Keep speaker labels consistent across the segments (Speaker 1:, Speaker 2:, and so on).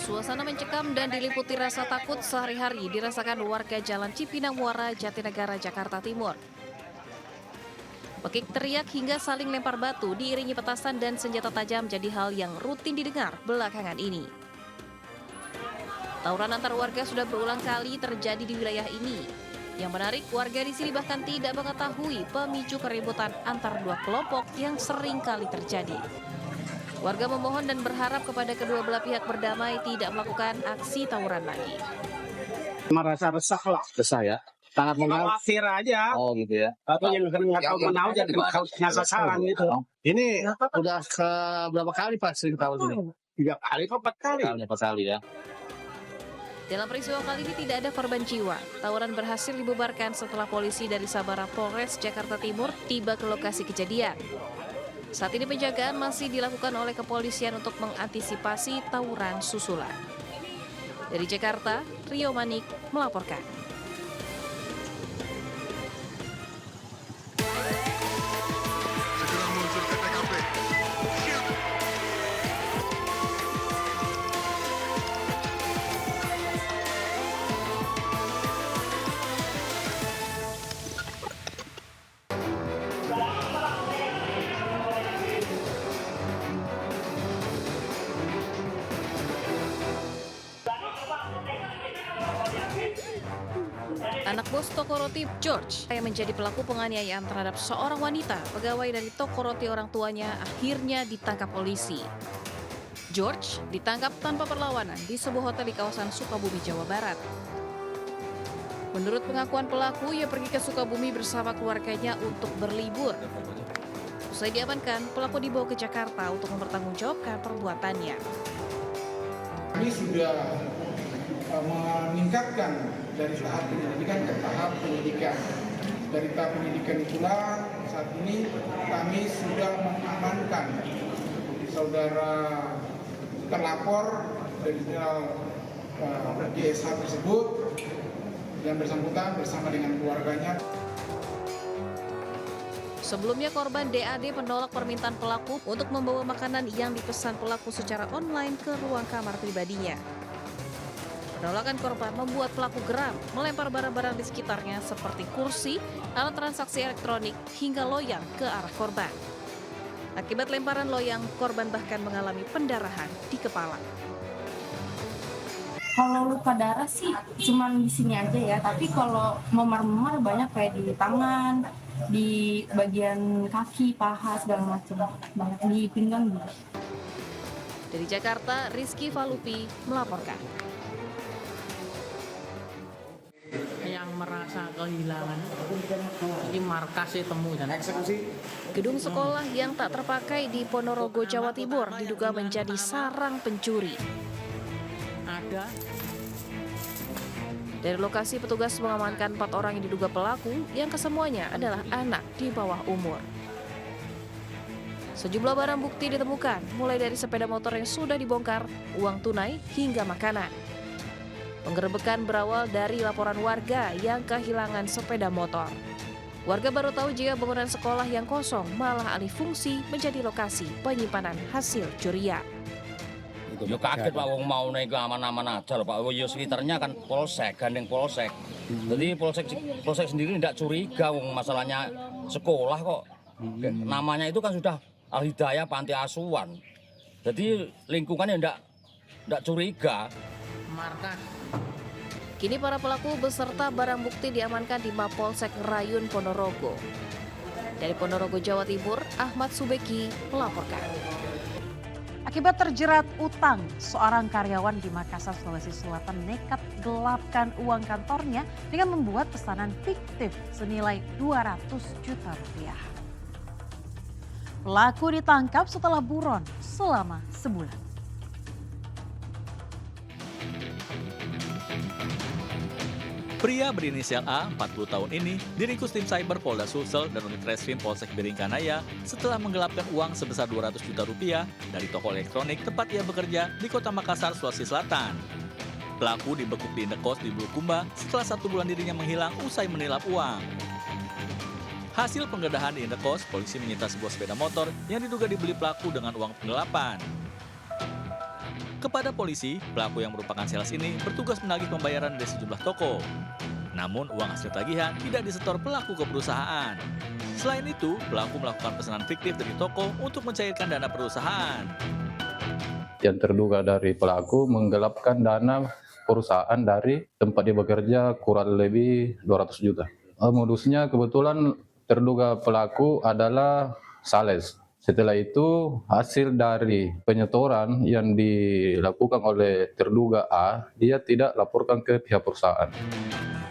Speaker 1: Suasana mencekam dan diliputi rasa takut sehari-hari dirasakan warga Jalan Cipinang Muara, Jatinegara, Jakarta Timur. Pekik teriak hingga saling lempar batu diiringi petasan dan senjata tajam jadi hal yang rutin didengar belakangan ini. Tawuran antar warga sudah berulang kali terjadi di wilayah ini. Yang menarik, warga di sini bahkan tidak mengetahui pemicu keributan antar dua kelompok yang sering kali terjadi. Warga memohon dan berharap kepada kedua belah pihak berdamai tidak melakukan aksi tawuran lagi.
Speaker 2: Merasa resah lah.
Speaker 3: Resah ya? Sangat mengenal.
Speaker 2: Khawatir aja.
Speaker 3: Oh gitu ya.
Speaker 2: Atau yang tahu menau jadi sasaran gitu.
Speaker 3: Ini udah ke berapa kali Pak sering tahu ini?
Speaker 2: 3 kali atau 4 kali.
Speaker 3: 4 kali ya.
Speaker 1: Dalam peristiwa kali ini tidak ada korban jiwa. Tawuran berhasil dibubarkan setelah polisi dari Sabara Polres Jakarta Timur tiba ke lokasi kejadian. Saat ini penjagaan masih dilakukan oleh kepolisian untuk mengantisipasi tawuran susulan. Dari Jakarta, Rio Manik melaporkan.
Speaker 4: Segera meluncur ke TKP. Siap.
Speaker 1: Anak bos toko roti George yang menjadi pelaku penganiayaan terhadap seorang wanita pegawai dari toko roti orang tuanya akhirnya ditangkap polisi. George ditangkap tanpa perlawanan di sebuah hotel di kawasan Sukabumi, Jawa Barat. Menurut pengakuan pelaku, ia pergi ke Sukabumi bersama keluarganya untuk berlibur. Usai diamankan, pelaku dibawa ke Jakarta untuk mempertanggungjawabkan perbuatannya.
Speaker 5: Kami sudah meningkatkan dari tahap penyelidikan ke tahap penyidikan. Dari tahap penyidikan itulah saat ini kami sudah mengamankan saudara terlapor dari DSH tersebut yang bersangkutan bersama dengan keluarganya.
Speaker 1: Sebelumnya korban DAD menolak permintaan pelaku untuk membawa makanan yang dipesan pelaku secara online ke ruang kamar pribadinya. Penolakan korban membuat pelaku geram, melempar barang-barang di sekitarnya seperti kursi, alat transaksi elektronik, hingga loyang ke arah korban. Akibat lemparan loyang, korban bahkan mengalami pendarahan di kepala.
Speaker 6: Kalau luka darah sih cuman di sini aja ya, tapi kalau memar-memar banyak kayak di tangan, di bagian kaki, paha, segala macam, banyak di pinggang gitu.
Speaker 1: Dari Jakarta, Rizky Falupi melaporkan.
Speaker 7: Yang merasa kehilangan di markas temu dan eksekusi.
Speaker 1: Gedung sekolah yang tak terpakai di Ponorogo, Jawa Timur diduga menjadi sarang pencuri.
Speaker 7: Ada.
Speaker 1: Dari lokasi petugas mengamankan 4 orang yang diduga pelaku yang kesemuanya adalah anak di bawah umur. Sejumlah barang bukti ditemukan, mulai dari sepeda motor yang sudah dibongkar, uang tunai, hingga makanan. Penggerebekan berawal dari laporan warga yang kehilangan sepeda motor. Warga baru tahu jika bangunan sekolah yang kosong malah alih fungsi menjadi lokasi penyimpanan hasil curian.
Speaker 8: Yo kaget Pak wong mau nek aman-aman aja lho Pak. Yo sekitarnya kan polsek, gandeng polsek. Jadi polsek sendiri tidak curiga wong masalahnya sekolah kok. Namanya itu kan sudah Al Hidayah Panti Asuhan. Jadi lingkungannya tidak curiga.
Speaker 7: Markas.
Speaker 1: Kini para pelaku beserta barang bukti diamankan di Mapolsek Rayun Ponorogo. Dari Ponorogo, Jawa Timur, Ahmad Subeki melaporkan.
Speaker 9: Akibat terjerat utang, seorang karyawan di Makassar, Sulawesi Selatan nekat gelapkan uang kantornya dengan membuat pesanan fiktif senilai 200 juta rupiah. Pelaku ditangkap setelah buron selama sebulan.
Speaker 10: Pria berinisial A, 40 tahun ini, diringkus tim cyber Polda Sulsel dan unit reskrim Polsek Biringkanaya setelah menggelapkan uang sebesar 200 juta rupiah dari toko elektronik tempat ia bekerja di Kota Makassar, Sulawesi Selatan. Pelaku dibekuk di indekos di Bulukumba setelah 1 bulan dirinya menghilang usai menilap uang. Hasil penggeledahan di indekos, polisi menyita sebuah sepeda motor yang diduga dibeli pelaku dengan uang penggelapan. Kepada polisi, pelaku yang merupakan sales ini bertugas menagih pembayaran dari sejumlah toko. Namun uang hasil tagihan tidak disetor pelaku ke perusahaan. Selain itu, pelaku melakukan pesanan fiktif dari toko untuk mencairkan dana perusahaan.
Speaker 11: Yang terduga dari pelaku menggelapkan dana perusahaan dari tempat dia bekerja kurang lebih 200 juta. Modusnya kebetulan terduga pelaku adalah sales. Setelah itu, hasil dari penyetoran yang dilakukan oleh terduga A, dia tidak laporkan ke pihak perusahaan.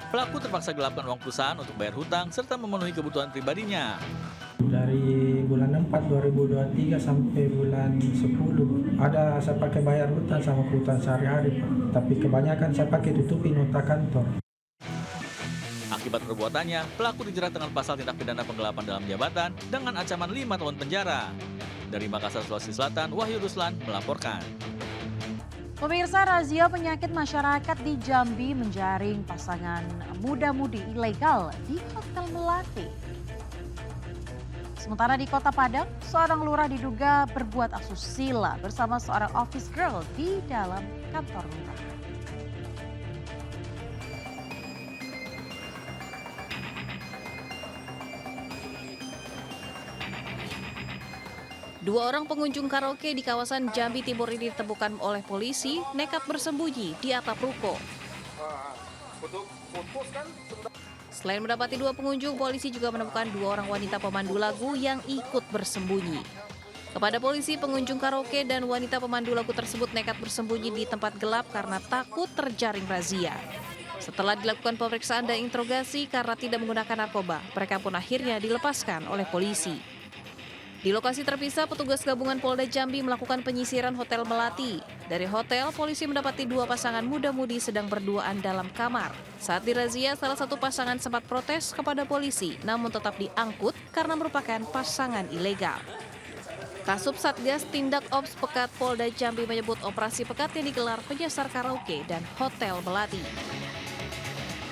Speaker 10: Pelaku terpaksa gelapkan uang perusahaan untuk bayar hutang serta memenuhi kebutuhan pribadinya.
Speaker 12: Dari bulan 4 2023 sampai bulan 10 ada saya pakai bayar hutang sama kebutuhan sehari-hari, Pak. Tapi kebanyakan saya pakai tutupin nota kantor.
Speaker 10: Akibat perbuatannya, pelaku dijerat dengan pasal tindak pidana penggelapan dalam jabatan dengan ancaman 5 tahun penjara. Dari Makassar, Sulawesi Selatan, Wahyu Ruslan melaporkan.
Speaker 9: Pemirsa, razia penyakit masyarakat di Jambi menjaring pasangan muda-mudi ilegal di Hotel Melati. Sementara di Kota Padang, seorang lurah diduga berbuat asusila bersama seorang office girl di dalam kantor lurah.
Speaker 1: Dua orang pengunjung karaoke di kawasan Jambi Timur ini ditemukan oleh polisi nekat bersembunyi di atap ruko. Selain mendapati dua pengunjung, polisi juga menemukan dua orang wanita pemandu lagu yang ikut bersembunyi. Kepada polisi, pengunjung karaoke dan wanita pemandu lagu tersebut nekat bersembunyi di tempat gelap karena takut terjaring razia. Setelah dilakukan pemeriksaan dan interogasi karena tidak menggunakan narkoba, mereka pun akhirnya dilepaskan oleh polisi. Di lokasi terpisah, petugas gabungan Polda Jambi melakukan penyisiran Hotel Melati. Dari hotel, polisi mendapati dua pasangan muda-mudi sedang berduaan dalam kamar. Saat dirazia, salah satu pasangan sempat protes kepada polisi, namun tetap diangkut karena merupakan pasangan ilegal. Kasub Satgas Tindak Ops Pekat Polda Jambi menyebut operasi pekat yang digelar menyasar karaoke dan Hotel Melati.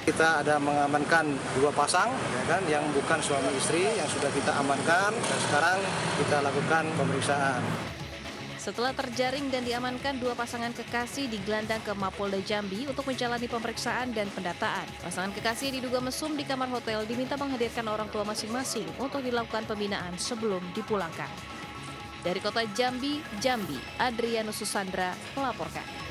Speaker 13: Kita ada mengamankan dua pasang yang bukan suami istri yang sudah kita amankan dan sekarang kita lakukan pemeriksaan.
Speaker 1: Setelah terjaring dan diamankan, dua pasangan kekasih digelandang ke Mapolda Jambi untuk menjalani pemeriksaan dan pendataan. Pasangan kekasih diduga mesum di kamar hotel diminta menghadirkan orang tua masing-masing untuk dilakukan pembinaan sebelum dipulangkan. Dari Kota Jambi, Adrianus Susandra melaporkan.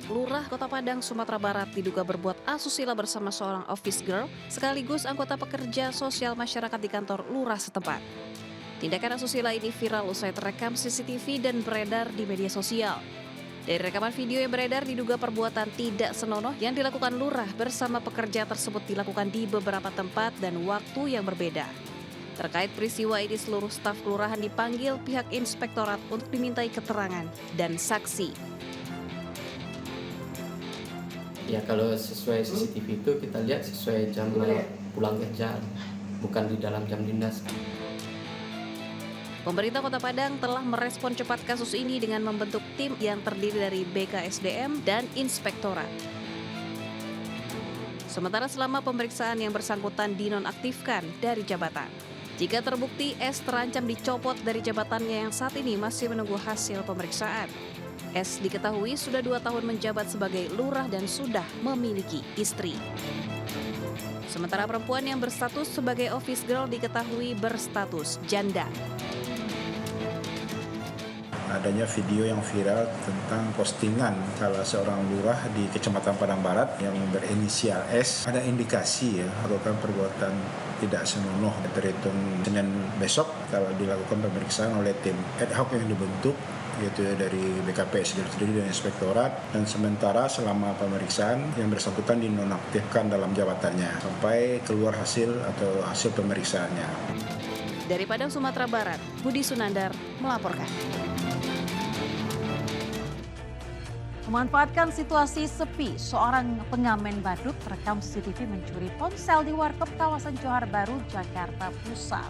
Speaker 1: Lurah Kota Padang, Sumatera Barat diduga berbuat asusila bersama seorang office girl sekaligus anggota pekerja sosial masyarakat di kantor lurah setempat. Tindakan asusila ini viral usai terekam CCTV dan beredar di media sosial. Dari rekaman video yang beredar diduga perbuatan tidak senonoh yang dilakukan lurah bersama pekerja tersebut dilakukan di beberapa tempat dan waktu yang berbeda. Terkait peristiwa ini, seluruh staf kelurahan dipanggil pihak inspektorat untuk dimintai keterangan dan saksi.
Speaker 14: Ya kalau sesuai CCTV itu kita lihat sesuai jam pulang kerja, bukan di dalam jam dinas.
Speaker 1: Pemerintah Kota Padang telah merespon cepat kasus ini dengan membentuk tim yang terdiri dari BKSDM dan Inspektorat. Sementara selama pemeriksaan yang bersangkutan dinonaktifkan dari jabatan. Jika terbukti, S terancam dicopot dari jabatannya yang saat ini masih menunggu hasil pemeriksaan. S diketahui sudah 2 tahun menjabat sebagai lurah dan sudah memiliki istri. Sementara perempuan yang berstatus sebagai office girl diketahui berstatus janda.
Speaker 15: Adanya video yang viral tentang postingan salah seorang lurah di Kecamatan Padang Barat yang berinisial S. Ada indikasi melakukan perbuatan tidak senonoh. Terhitung Senin besok kalau dilakukan pemeriksaan oleh tim ad hoc yang dibentuk, yaitu dari BKP sendiri dan Inspektorat, dan sementara selama pemeriksaan yang bersangkutan dinonaktifkan dalam jabatannya sampai keluar hasil pemeriksaannya.
Speaker 1: Dari Padang, Sumatera Barat, Budi Sunandar melaporkan.
Speaker 9: Memanfaatkan situasi sepi, seorang pengamen badut terekam CCTV mencuri ponsel di warkop kawasan Johar Baru, Jakarta Pusat.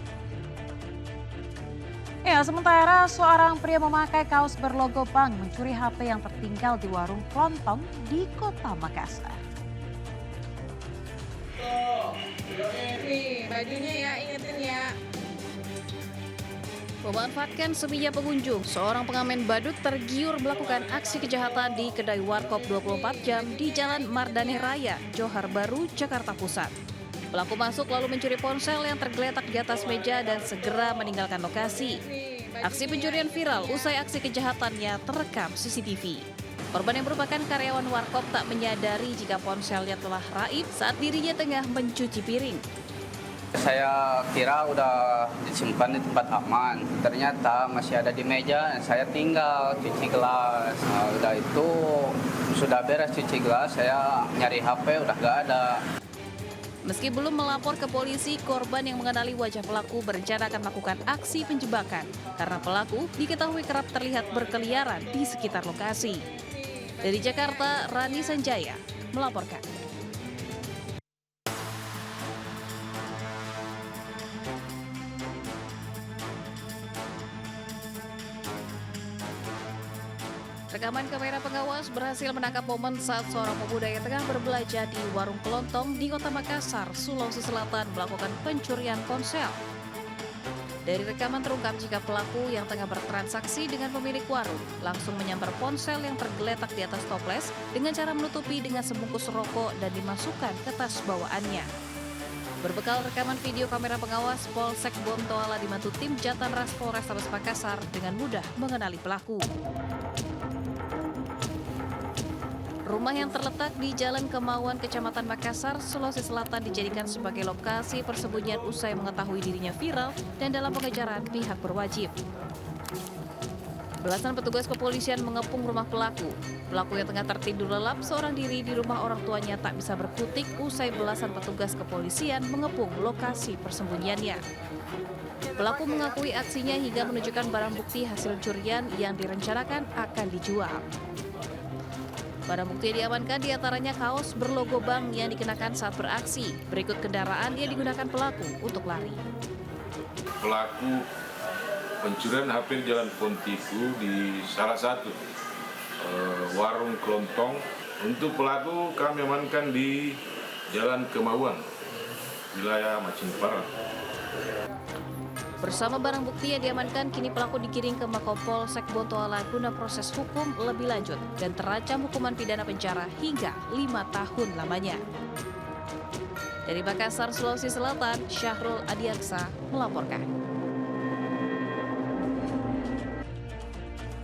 Speaker 9: Ya, sementara seorang pria memakai kaos berlogo bank mencuri HP yang tertinggal di warung kelontong di Kota Makassar.
Speaker 1: Nih, bajunya ya, ingetin ya. Memanfaatkan sepinya pengunjung, seorang pengamen badut tergiur melakukan aksi kejahatan di kedai warkop 24 jam di Jalan Mardani Raya, Johar Baru, Jakarta Pusat. Pelaku masuk lalu mencuri ponsel yang tergeletak di atas meja dan segera meninggalkan lokasi. Aksi pencurian viral usai aksi kejahatannya terekam CCTV. Korban yang merupakan karyawan warkop tak menyadari jika ponselnya telah raib saat dirinya tengah mencuci piring.
Speaker 16: Saya kira udah disimpan di tempat aman, ternyata masih ada di meja. Saya tinggal cuci gelas. Nah, udah itu sudah beres cuci gelas, saya nyari HP udah gak ada.
Speaker 1: Meski belum melapor ke polisi, korban yang mengenali wajah pelaku berencana akan melakukan aksi penjebakan karena pelaku diketahui kerap terlihat berkeliaran di sekitar lokasi. Dari Jakarta, Rani Sanjaya melaporkan. Rekaman kamera pengawas berhasil menangkap momen saat seorang pemuda yang tengah berbelanja di warung kelontong di Kota Makassar, Sulawesi Selatan melakukan pencurian ponsel. Dari rekaman terungkap jika pelaku yang tengah bertransaksi dengan pemilik warung langsung menyambar ponsel yang tergeletak di atas toples dengan cara menutupi dengan sebungkus rokok dan dimasukkan ke tas bawaannya. Berbekal rekaman video kamera pengawas, Polsek Bontoala dibantu tim Jatan Ras Polrestabes Makassar dengan mudah mengenali pelaku. Rumah yang terletak di Jalan Kemauan, Kecamatan Makassar, Sulawesi Selatan dijadikan sebagai lokasi persembunyian usai mengetahui dirinya viral dan dalam pengejaran pihak berwajib. Belasan petugas kepolisian mengepung rumah pelaku. Pelaku yang tengah tertidur lelap seorang diri di rumah orang tuanya tak bisa berkutik usai belasan petugas kepolisian mengepung lokasi persembunyiannya. Pelaku mengakui aksinya hingga menunjukkan barang bukti hasil curian yang direncanakan akan dijual. Barang bukti yang diamankan diantaranya kaos berlogo bank yang dikenakan saat beraksi. Berikut kendaraan yang digunakan pelaku untuk lari.
Speaker 17: Pelaku pencurian HP di Jalan Pontiku di salah satu warung kelontong. Untuk pelaku kami amankan di Jalan Kemauan, wilayah Macinpara.
Speaker 1: Bersama barang bukti yang diamankan, kini pelaku digiring ke Makopol Sek Bontoala guna proses hukum lebih lanjut dan terancam hukuman pidana penjara hingga 5 tahun lamanya. Dari Makassar, Sulawesi Selatan, Syahrul Adiaksa melaporkan.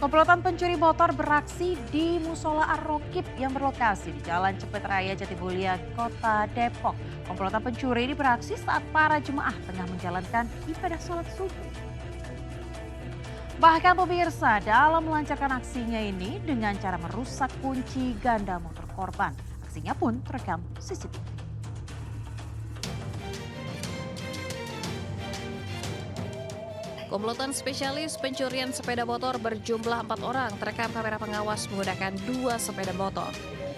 Speaker 9: Komplotan pencuri motor beraksi di Musola Ar-Rokib yang berlokasi di Jalan Cepet Raya Jatimulia, Kota Depok. Komplotan pencuri ini beraksi saat para jemaah tengah menjalankan ibadah sholat subuh. Bahkan pemirsa dalam melancarkan aksinya ini dengan cara merusak kunci ganda motor korban. Aksinya pun terekam CCTV.
Speaker 1: Komplotan spesialis pencurian sepeda motor berjumlah 4 orang terekam kamera pengawas menggunakan 2 sepeda motor.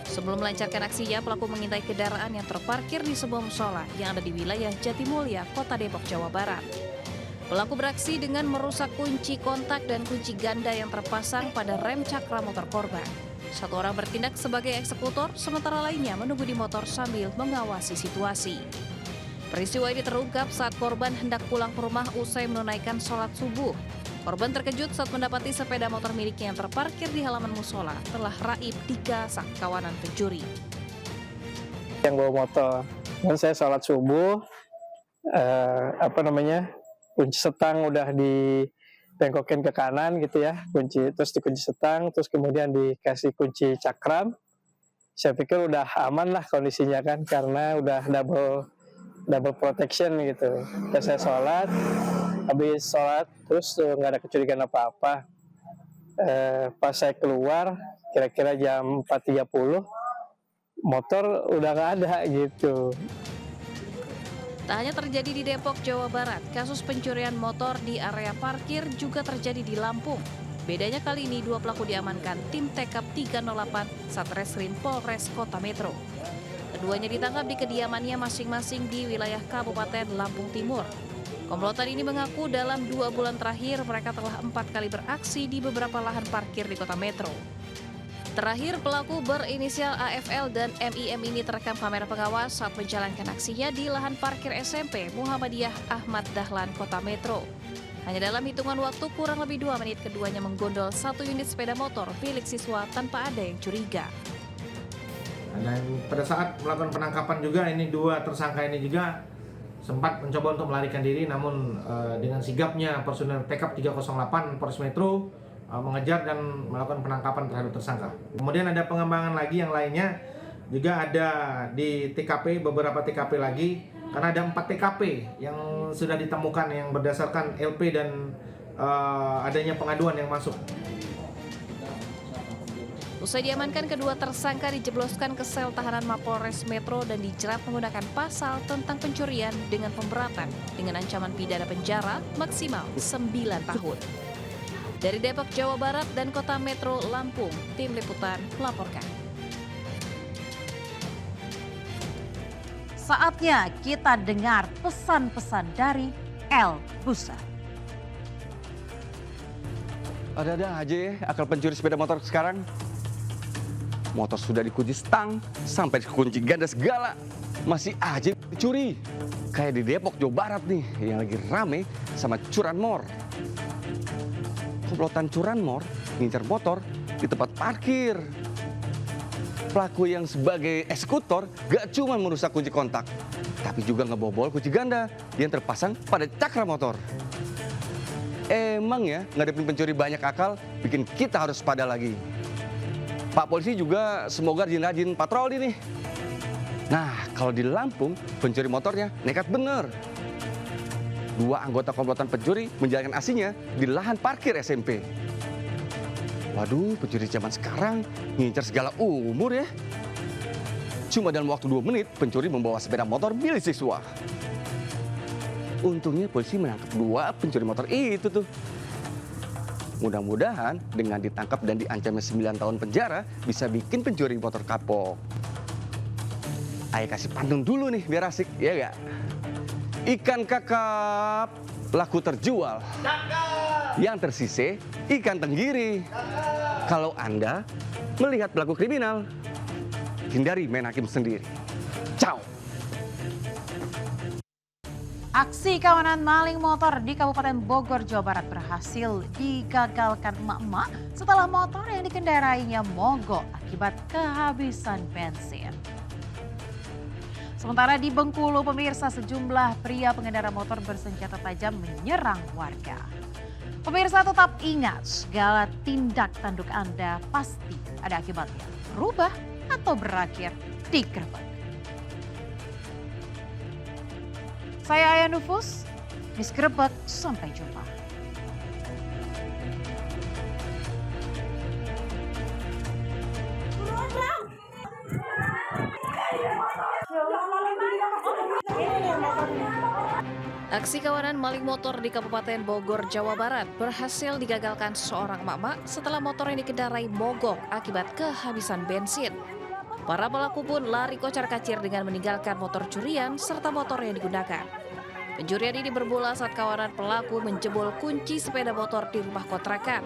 Speaker 1: Sebelum melancarkan aksinya, pelaku mengintai kendaraan yang terparkir di sebuah musola yang ada di wilayah Jatimulia, Kota Depok, Jawa Barat. Pelaku beraksi dengan merusak kunci kontak dan kunci ganda yang terpasang pada rem cakra motor korban. Satu orang bertindak sebagai eksekutor, sementara lainnya menunggu di motor sambil mengawasi situasi. Peristiwa ini terungkap saat korban hendak pulang ke rumah usai menunaikan sholat subuh. Korban terkejut saat mendapati sepeda motor miliknya yang terparkir di halaman musola telah raib digasak kawanan pencuri.
Speaker 18: Yang bawa motor, dan saya sholat subuh, kunci setang udah dibengkokin ke kanan gitu ya, terus dikunci setang, terus kemudian dikasih kunci cakram. Saya pikir udah aman lah kondisinya kan, karena udah double protection gitu. Dan saya sholat, habis sholat terus nggak ada kecurigaan apa-apa. Pas saya keluar kira-kira jam 4.30 motor udah nggak ada gitu.
Speaker 1: Tak hanya terjadi di Depok, Jawa Barat, kasus pencurian motor di area parkir juga terjadi di Lampung. Bedanya kali ini 2 pelaku diamankan tim Tekap 308 Satreskrim Polres Kota Metro. Keduanya ditangkap di kediamannya masing-masing di wilayah Kabupaten Lampung Timur. Komplotan ini mengaku dalam 2 bulan terakhir mereka telah 4 kali beraksi di beberapa lahan parkir di Kota Metro. Terakhir, pelaku berinisial AFL dan MIM ini terekam kamera pengawas saat menjalankan aksinya di lahan parkir SMP Muhammadiyah Ahmad Dahlan, Kota Metro. Hanya dalam hitungan waktu kurang lebih 2 menit, keduanya menggondol 1 unit sepeda motor milik siswa tanpa ada yang curiga.
Speaker 19: Dan pada saat melakukan penangkapan juga, ini 2 tersangka ini juga sempat mencoba untuk melarikan diri, namun dengan sigapnya personel TKP 308 Polres Metro mengejar dan melakukan penangkapan terhadap tersangka. Kemudian ada pengembangan lagi yang lainnya, juga ada di TKP, beberapa TKP lagi, karena ada 4 TKP yang sudah ditemukan yang berdasarkan LP dan adanya pengaduan yang masuk.
Speaker 1: Usai diamankan, kedua tersangka dijebloskan ke sel tahanan Mapolres Metro dan dijerat menggunakan pasal tentang pencurian dengan pemberatan dengan ancaman pidana penjara maksimal 9 tahun. Dari Depok, Jawa Barat dan Kota Metro Lampung, tim liputan melaporkan.
Speaker 9: Saatnya kita dengar pesan-pesan dari El Busa.
Speaker 20: Ada-ada aja ya akal pencuri sepeda motor sekarang. Motor sudah dikunci stang, sampai dikunci ganda segala. Masih aja dicuri. Kayak di Depok, Jawa Barat nih, yang lagi rame sama curanmor. Komplotan curanmor ngincar motor di tempat parkir. Pelaku yang sebagai eksekutor gak cuma merusak kunci kontak, tapi juga ngebobol kunci ganda yang terpasang pada cakram motor. Emang ya ngadepin pencuri banyak akal bikin kita harus pada lagi. Pak polisi juga semoga rajin-rajin patroli nih. Nah, kalau di Lampung pencuri motornya nekat bener. 2 anggota komplotan pencuri menjalankan aksinya di lahan parkir SMP. Waduh, pencuri zaman sekarang ngincar segala umur ya. Cuma dalam waktu 2 menit, pencuri membawa sepeda motor milik siswa. Untungnya polisi menangkap 2 pencuri motor itu tuh. Mudah-mudahan dengan ditangkap dan diancamnya 9 tahun penjara bisa bikin pencuri motor kapok. Ayo kasih pantun dulu nih biar asik, ya gak? Ikan kakap laku terjual. Yang tersisa ikan tenggiri. Kalau Anda melihat pelaku kriminal, hindari main hakim sendiri. Ciao.
Speaker 9: Aksi kawanan maling motor di Kabupaten Bogor, Jawa Barat berhasil digagalkan emak-emak setelah motor yang dikendarainya mogok akibat kehabisan bensin. Sementara di Bengkulu, pemirsa, sejumlah pria pengendara motor bersenjata tajam menyerang warga. Pemirsa, tetap ingat, segala tindak tanduk Anda pasti ada akibatnya. Berubah atau berakhir digerebek. Saya Aya Nufus, Miss Gerebek, sampai jumpa.
Speaker 1: Aksi kawanan maling motor di Kabupaten Bogor, Jawa Barat berhasil digagalkan seorang emak-emak setelah motor yang dikendarai mogok akibat kehabisan bensin. Para pelaku pun lari kocar-kacir dengan meninggalkan motor curian serta motor yang digunakan. Pencurian ini bermula saat kawanan pelaku menjebol kunci sepeda motor di rumah kontrakan.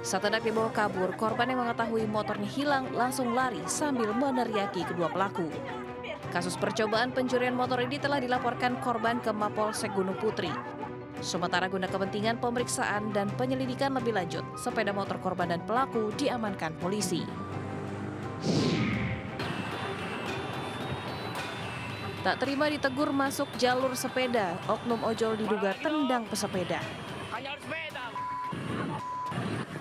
Speaker 1: Saat hendak dibawa kabur, korban yang mengetahui motornya hilang langsung lari sambil meneriaki kedua pelaku. Kasus percobaan pencurian motor ini telah dilaporkan korban ke Mapolsek Gunung Putri. Sementara guna kepentingan pemeriksaan dan penyelidikan lebih lanjut, sepeda motor korban dan pelaku diamankan polisi. Tak terima ditegur masuk jalur sepeda, oknum ojol diduga tendang pesepeda.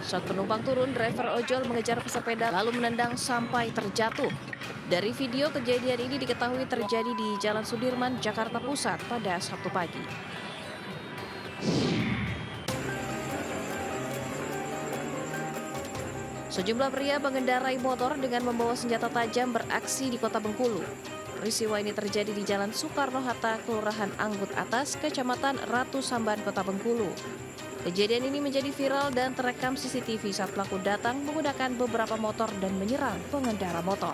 Speaker 1: Saat penumpang turun, driver ojol mengejar pesepeda lalu menendang sampai terjatuh. Dari video kejadian ini diketahui terjadi di Jalan Sudirman, Jakarta Pusat pada Sabtu pagi. Sejumlah pria pengendarai motor dengan membawa senjata tajam beraksi di Kota Bengkulu. Peristiwa ini terjadi di Jalan Soekarno-Hatta, Kelurahan Anggut Atas, Kecamatan Ratu Samban, Kota Bengkulu. Kejadian ini menjadi viral dan terekam CCTV saat pelaku datang menggunakan beberapa motor dan menyerang pengendara motor.